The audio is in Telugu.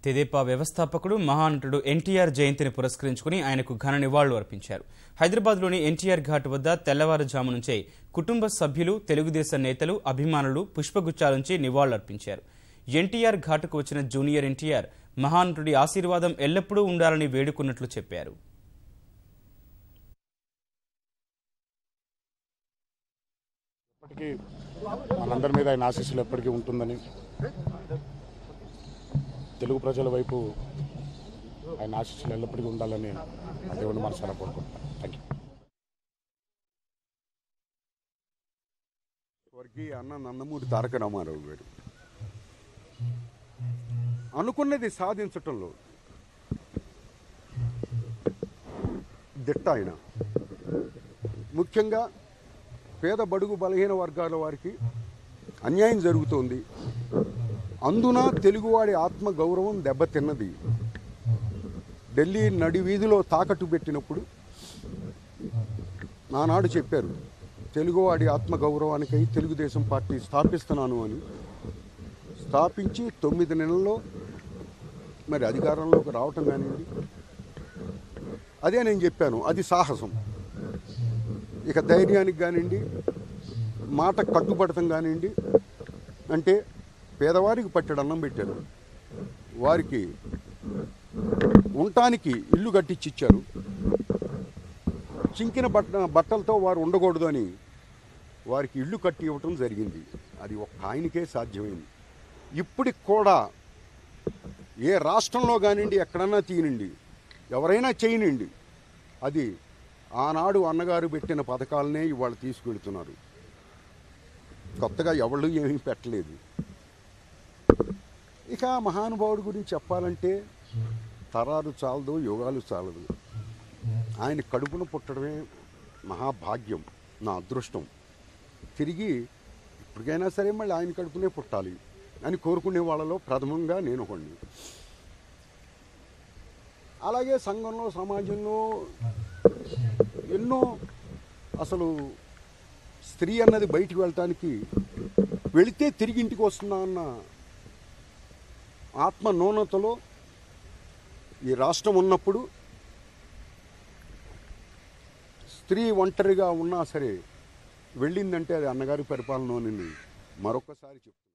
తెదేపా వ్యవస్థాపకుడు మహానటుడు ఎన్టీఆర్ జయంతిని పురస్కరించుకుని ఆయనకు ఘన నివాళులు అర్పించారు. హైదరాబాద్లోని ఎన్టీఆర్ ఘాట్ వద్ద తెల్లవారుజాము నుంచే కుటుంబ సభ్యులు, తెలుగుదేశం నేతలు, అభిమానులు పుష్పగుచ్చాలుంచి నివాళులర్పించారు. ఎన్టీఆర్ ఘాటుకు వచ్చిన జూనియర్ ఎన్టీఆర్ మహానటుడి ఆశీర్వాదం ఎల్లప్పుడూ ఉండాలని వేడుకున్నట్లు చెప్పారు. మనందరి మీద ఆయన ఆశీస్సులు ఎప్పటికీ ఉంటుందని, తెలుగు ప్రజల వైపు ఆయన ఆశీస్సులు ఎల్లప్పటికీ ఉండాలని ఆ దేవుని మనసారా కోరుకుంటున్నాను. Thank you. స్వర్గీయ అన్న నందమూరి తారక రామారావు గారు అనుకున్నది సాధించటంలో దిట్ట. ఆయన ముఖ్యంగా పేద బడుగు బలహీన వర్గాల వారికి అన్యాయం జరుగుతోంది, అందున తెలుగువాడి ఆత్మ గౌరవం దెబ్బతిన్నది. ఢిల్లీ నడి వీధిలో తాకట్టు పెట్టినప్పుడు నానాడు చెప్పారు, తెలుగువాడి ఆత్మ గౌరవానికై తెలుగుదేశం పార్టీ స్థాపిస్తున్నాను అని. స్థాపించి 9 నెలల్లో మరి అధికారంలోకి రావటం కానివ్వండి, అదే నేను చెప్పాను, అది సాహసం. ఇక ధైర్యానికి కానివ్వండి, మాట కట్టుబడటం కానివ్వండి, అంటే పేదవారికి పట్టెడు అన్నం పెట్టారు, వారికి ఉండటానికి ఇల్లు కట్టించిచ్చారు. చింకిన బట్టలతో వారు ఉండకూడదు అని వారికి ఇల్లు కట్టి ఇవ్వటం జరిగింది. అది ఒక్క ఆయనకే సాధ్యమైంది. ఇప్పటికి కూడా ఏ రాష్ట్రంలో కానివ్వండి, ఎక్కడన్నా తీయనండి, ఎవరైనా చేయనండి, అది ఆనాడు అన్నగారు పెట్టిన పథకాలనే ఇవాళ తీసుకెళ్తున్నారు. కొత్తగా ఎవళ్ళు ఏమీ పెట్టలేదు. ఇక మహానుభావుడి గురించి చెప్పాలంటే తరాలు చాలదు, యుగాలు చాలదు. ఆయన కడుపున పుట్టడమే మహాభాగ్యం, నా అదృష్టం. తిరిగి ఇప్పటికైనా సరే మళ్ళీ ఆయన కడుపునే పుట్టాలి అని కోరుకునే వాళ్ళలో ప్రథమంగా నేను ఒకడిని. అలాగే సంఘంలో, సమాజంలో ఎన్నో, అసలు స్త్రీ అన్నది బయటికి వెళ్ళటానికి వెళితే తిరిగి ఇంటికి వస్తుందా అన్న ఆత్మ న్యూనతలో ఈ రాష్ట్రం ఉన్నప్పుడు స్త్రీ ఒంటరిగా ఉన్నా సరే వెళ్ళిందంటే అది అన్నగారి పరిపాలన అని మరొకసారి చెప్తాను.